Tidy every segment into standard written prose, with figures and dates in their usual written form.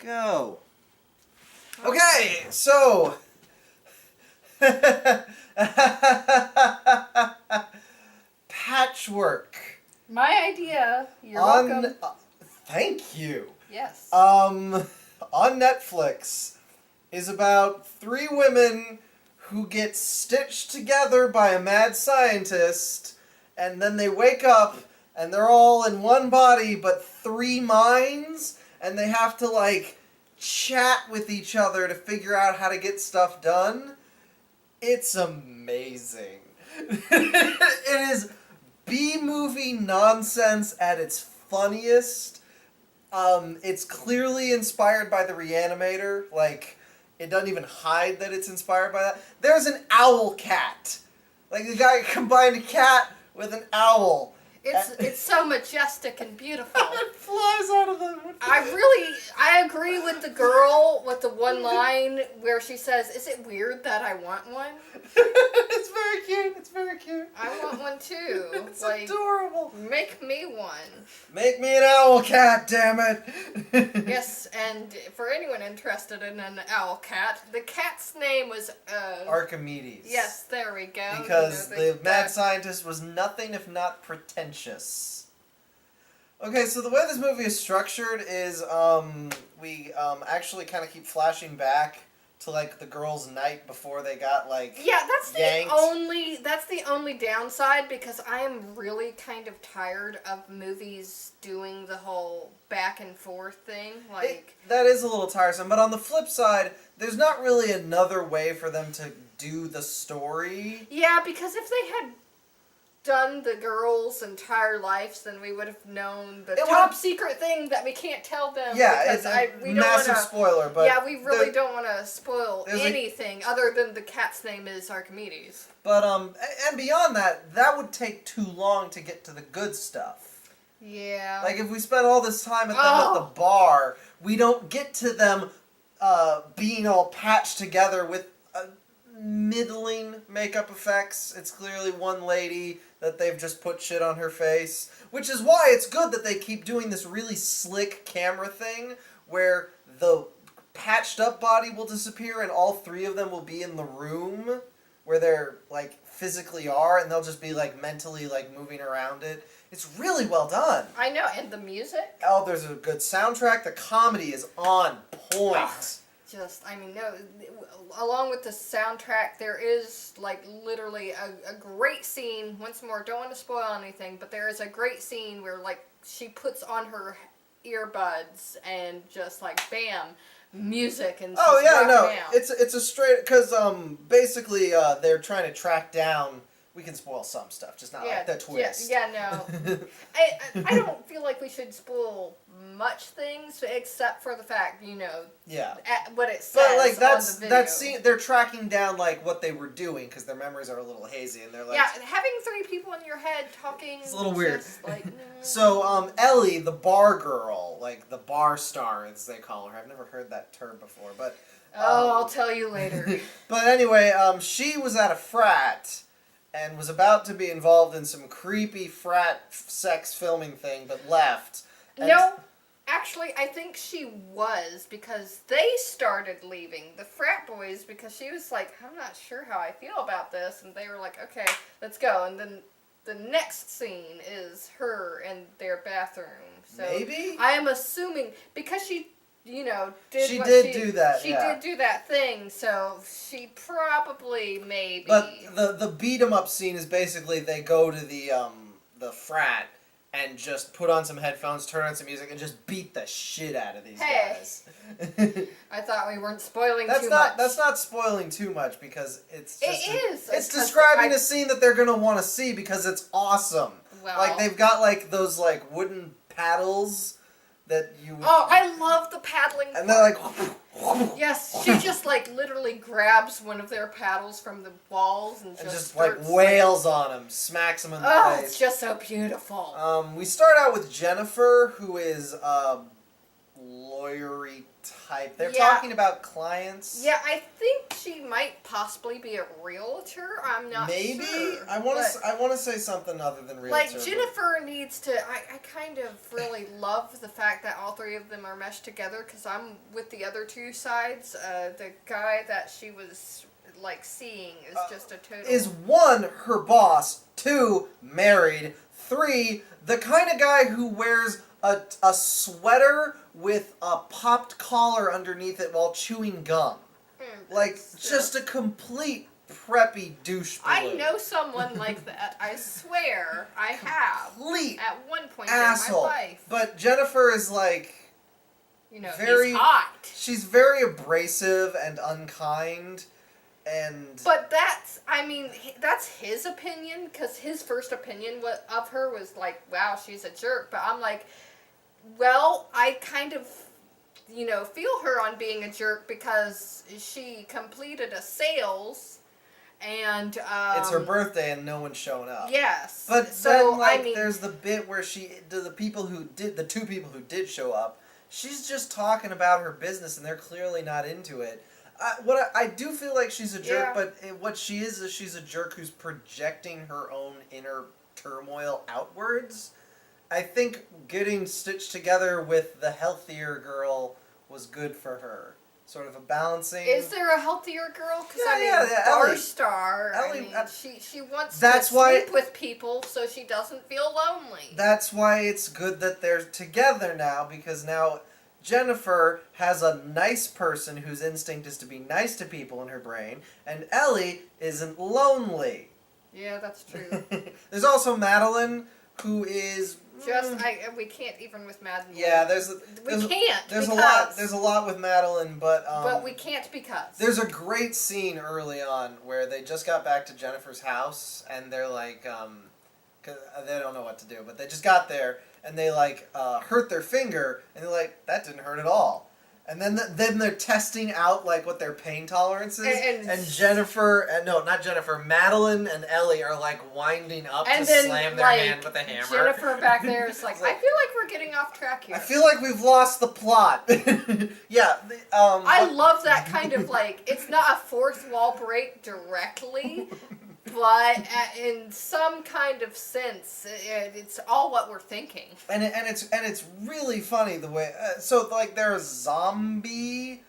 Go. Okay, so Patchwork. My idea. You're on, welcome. Thank you. Yes. On Netflix is about three women who get stitched together by a mad scientist, and then they wake up and they're all in one body but three minds, and they have to chat with each other to figure out how to get stuff done. It's amazing. It is B-movie nonsense at its funniest. It's clearly inspired by the Reanimator. It doesn't even hide that it's inspired by that. There's an owl cat. The guy combined a cat with an owl. It's so majestic and beautiful. It flies out of the... I agree with the girl with the one line where she says, "Is it weird that I want one?" It's very cute. It's very cute. I want one too. It's adorable. Make me one. Make me an owl cat, damn it. Yes, and for anyone interested in an owl cat, the cat's name was Archimedes. Yes, there we go. Because the mad scientist was nothing if not pretentious. Okay, so the way this movie is structured is we actually kind of keep flashing back to the girls' night before they got yeah, that's yanked. that's the only downside, because I am really kind of tired of movies doing the whole back and forth thing. That is a little tiresome, but on the flip side, there's not really another way for them to do the story. Yeah, because if they had done the girls' entire lives, then we would have known the top secret thing that we can't tell them. Yeah, it's a massive spoiler, but yeah, we really don't want to spoil anything other than the cat's name is Archimedes. But and beyond that, that would take too long to get to the good stuff. Yeah. If we spend all this time at them at the bar, we don't get to them being all patched together with middling makeup effects. It's clearly one lady that they've just put shit on her face, which is why it's good that they keep doing this really slick camera thing where the patched up body will disappear and all three of them will be in the room where they're physically are, and they'll just be mentally moving around it. It's really well done. I know, and the music? Oh, there's a good soundtrack. The comedy is on point. Along with the soundtrack, there is literally a great scene. Once more, don't want to spoil anything, but there is a great scene where she puts on her earbuds and just bam, music and it's a straight, because basically they're trying to track down. We can spoil some stuff, just not the twist. No. I don't feel like we should spoil much things, except for the fact, what it says on the video. that scene, they're tracking down what they were doing, because their memories are a little hazy, and they're having three people in your head talking. It's a little weird. So Ellie, the bar girl, the bar star as they call her. I've never heard that term before, but I'll tell you later. But anyway, she was at a frat and was about to be involved in some creepy frat sex filming thing, but left. No, actually, I think she was, because they started leaving, the frat boys, because she was I'm not sure how I feel about this, and they were okay, let's go, and then the next scene is her in their bathroom. So maybe? I am assuming, because she did do that. She did do that thing, so she probably maybe. But the beat 'em up scene is basically they go to the frat and just put on some headphones, turn on some music, and just beat the shit out of these guys. I thought we weren't spoiling too much. That's not spoiling too much, because it's just it's describing a scene that they're gonna want to see, because it's awesome. Well, they've got those wooden paddles that you would... Oh, I love the paddling and they're yes, she just literally grabs one of their paddles from the walls and just wails on him, smacks him in the face. Oh, it's just so beautiful. We start out with Jennifer, who is lawyery type. They're Yeah. talking about clients. Yeah, I think she might possibly be a realtor. I'm not Maybe. sure. I want to say something other than realtor. Like, Jennifer needs to... I kind of really love the fact that all three of them are meshed together, because I'm with the other two sides. The guy that she was, like, seeing is just a total... Is 1, her boss, 2, married, 3, the kind of guy who wears a sweater with a popped collar underneath it while chewing gum. Like, just a complete preppy douche balloon. I know someone like that. I swear I have. Complete at one point asshole. in my life. But Jennifer is like... You know, very he's hot. She's very abrasive and unkind, and... But that's, I mean, that's his opinion, because his first opinion of her was like, wow, she's a jerk. But I'm like, well, I kind of, you know, feel her on being a jerk because she completed a sales, and... it's her birthday and no one's showing up. Yes. But so, then, like, I mean, there's the bit where the two people who did show up, she's just talking about her business and they're clearly not into it. I do feel like she's a jerk, Yeah. but what she is she's a jerk who's projecting her own inner turmoil outwards. I think getting stitched together with the healthier girl was good for her. Sort of a balancing... Is there a healthier girl? Because Yeah, Star Ellie. Star, Ellie, I mean, she wants that's to why- sleep with people so she doesn't feel lonely. That's why it's good that they're together now, because now Jennifer has a nice person whose instinct is to be nice to people in her brain, and Ellie isn't lonely. Yeah, that's true. There's also Madeline, who is... We can't even with Madeline. Yeah, there's a lot with Madeline, but we can't because there's a great scene early on where they just got back to Jennifer's house and they're like, 'cause they don't know what to do, but they just got there and they like hurt their finger and they're like, that didn't hurt at all. And then they're testing out like what their pain tolerance is, and Jennifer, no, not Jennifer, Madeline and Ellie are like winding up to slam their hand with a hammer. Jennifer back there is like, I feel like we're getting off track here. I feel like we've lost the plot. Yeah. I love that kind of like, it's not a fourth wall break directly, but in some kind of sense, it's all what we're thinking. And it's really funny the way so like they're a zombie,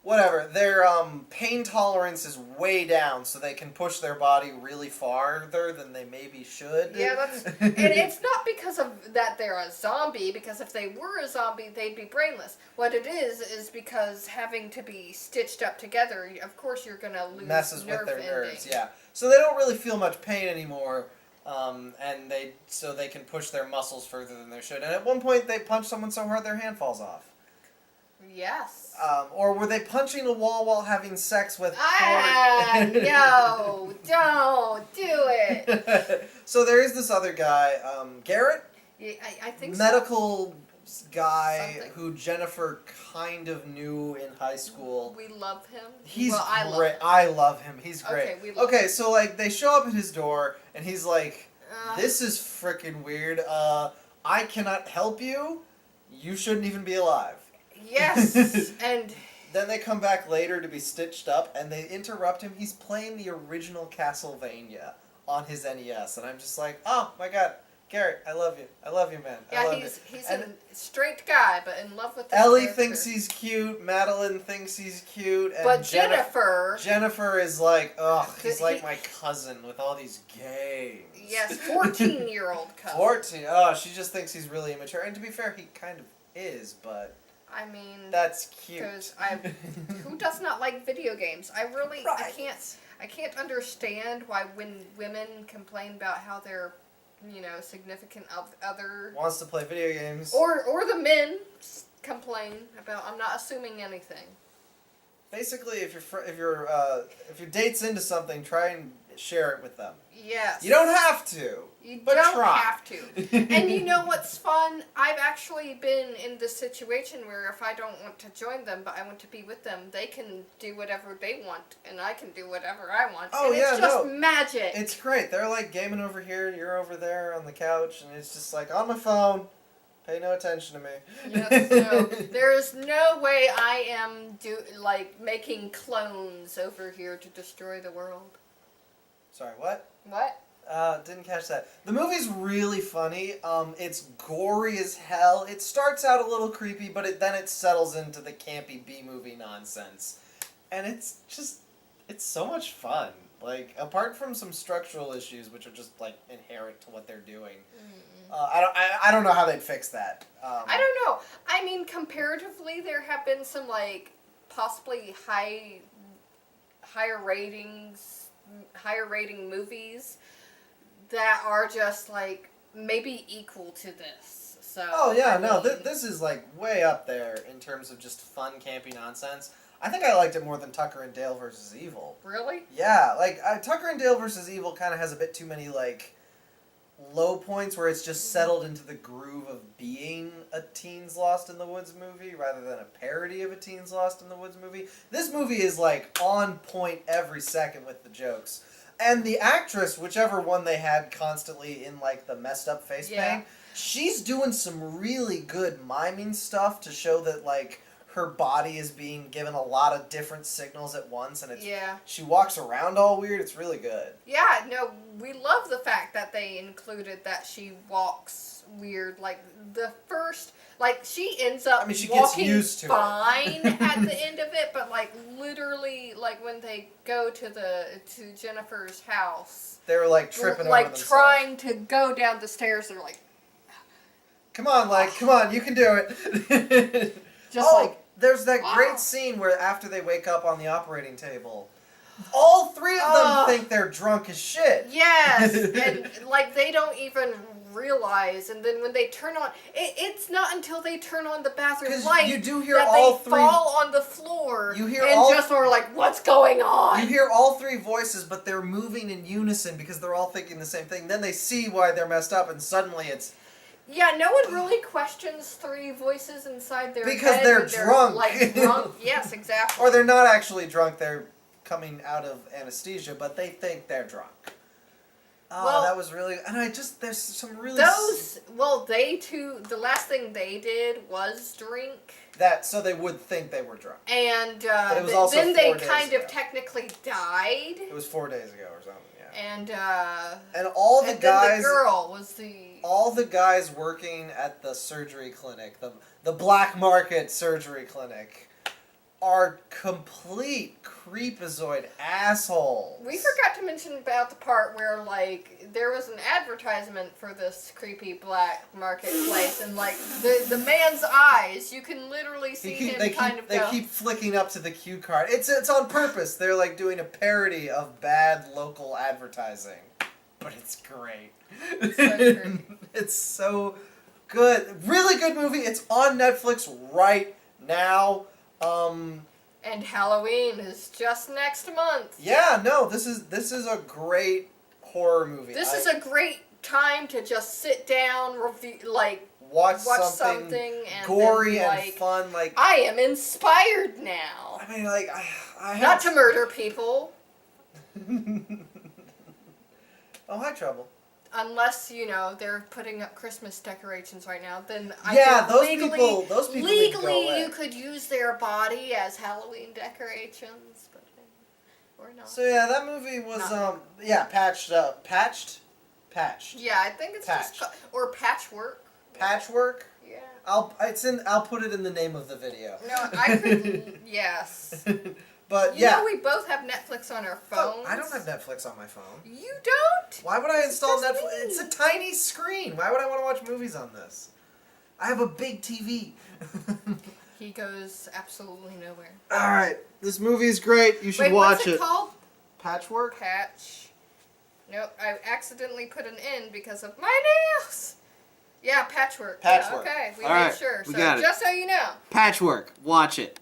whatever. Their pain tolerance is way down, so they can push their body really farther than they maybe should. Yeah, and it's not because of that they're a zombie. Because if they were a zombie, they'd be brainless. What it is because having to be stitched up together, of course, you're gonna lose messes nerve with their ending. nerves. Yeah, so they don't really feel much pain anymore. And they can push their muscles further than they should. And at one point, they punch someone so hard their hand falls off. Yes. Or were they punching a wall while having sex with? No, don't do it. So there is this other guy, Garrett. Yeah, I think medical guy Something. who Jennifer kind of knew in high school. We love him. He's I great. love him. I love him. He's great. Okay, so like they show up at his door and he's like, "This is freaking weird. I cannot help you. You shouldn't even be alive." Yes, and then they come back later to be stitched up and they interrupt him. He's playing the original Castlevania on his NES, and I'm just like, "Oh my god. Garrett, I love you. I love you, man. I love he's a straight guy, but in love with the Ellie character. thinks he's cute. Madeline thinks he's cute. And but Jennifer is like, ugh, he's like my cousin with all these games. Yes, 14-year-old cousin. 14. Oh, she just thinks he's really immature. And to be fair, he kind of is, but I mean, that's cute. Because who does not like video games? I really, Right. I can't understand why when women complain about how their, significant other wants to play video games, or the men complain about. I'm not assuming anything. Basically, if your date's into something, try and share it with them. Yes. You don't have to. You but don't try. have to. And you know what's fun? I've actually been in this situation where if I don't want to join them, but I want to be with them, they can do whatever they want, and I can do whatever I want. Oh, and it's just magic. It's great. They're like gaming over here, you're over there on the couch, and it's just like on my phone, Pay no attention to me. Yes, no. There is no way I am making clones over here to destroy the world. Sorry, what? What? Didn't catch that. The movie's really funny. It's gory as hell. It starts out a little creepy, but then it settles into the campy B-movie nonsense. And it's so much fun. Like, apart from some structural issues, which are just, like, inherent to what they're doing. I don't know how they'd fix that. I don't know. I mean, comparatively, there have been some, like, possibly higher rating movies that are just, like, maybe equal to this. So. Oh, yeah, no, this is, like, way up there in terms of just fun, campy nonsense. I think I liked it more than Tucker and Dale vs. Evil. Really? Yeah, like, Tucker and Dale vs. Evil kind of has a bit too many, like, low points where it's just settled into the groove of being a Teens Lost in the Woods movie rather than a parody of a Teens Lost in the Woods movie. This movie is, like, on point every second with the jokes. And the actress, whichever one they had constantly in, like, the messed up face paint, she's doing some really good miming stuff to show that, like, her body is being given a lot of different signals at once, and she walks around all weird. It's really good. Yeah, no, we love the fact that they included that she walks weird. Like, the first, like, she ends up she walking gets used to fine at the end of it, but, like, literally, like, when they go to Jennifer's house, they were, like, tripping over like, themselves. trying to go down the stairs, they're like, come on, you can do it. There's that great scene where after they wake up on the operating table, all three of them think they're drunk as shit. Yes, and, like, they don't even realize, and then when they turn on, it's not until they turn on the bathroom light you do hear that all they three, fall on the floor you hear and just are like, what's going on? You hear all three voices, but they're moving in unison because they're all thinking the same thing. Then they see why they're messed up, and suddenly it's... Yeah, no one really questions three voices inside their because head. Because they're drunk. Like, drunk. Yes, exactly. Or they're not actually drunk, they're coming out of anesthesia, but they think they're drunk. Oh, well, that was really... And there's some really... the last thing they did was drink. So they would think they were drunk. And but it was also then they 4 days kind ago. of technically died. It was 4 days ago or something, yeah. And all the guys... then the girl was the... All the guys working at the surgery clinic, the black market surgery clinic, are complete creepazoid assholes. We forgot to mention about the part where, like, there was an advertisement for this creepy black market place, and, like, the man's eyes, you can literally see him They go... keep flicking up to the cue card. It's on purpose. They're, like, doing a parody of bad local advertising. But it's great. It's so great. It's so good. Really good movie. It's on Netflix right now. And Halloween is just next month. Yeah, no, this is a great horror movie. This is a great time to just sit down, watch something and gory then, and fun. Like, I am inspired now. I mean, like, I not to murder people. Oh, hi, Trouble. Unless, they're putting up Christmas decorations right now, then those people legally you could use their body as Halloween decorations, but or not. So yeah, that movie was patched. Yeah, I think it's patched. just or Patchwork. Patchwork. Yeah. I'll put it in the name of the video. No, I could. Yes. But you know we both have Netflix on our phones. I don't have Netflix on my phone. You don't? Why would I install Netflix? Me. It's a tiny screen. Why would I want to watch movies on this? I have a big TV. He goes absolutely nowhere. All right, this movie is great. You should watch what's it called? Patchwork. Nope, I accidentally put an N because of my nails. Yeah, Patchwork. Patchwork. Yeah, okay, we All made right, sure. we So got it. just so you know. Patchwork. Watch it.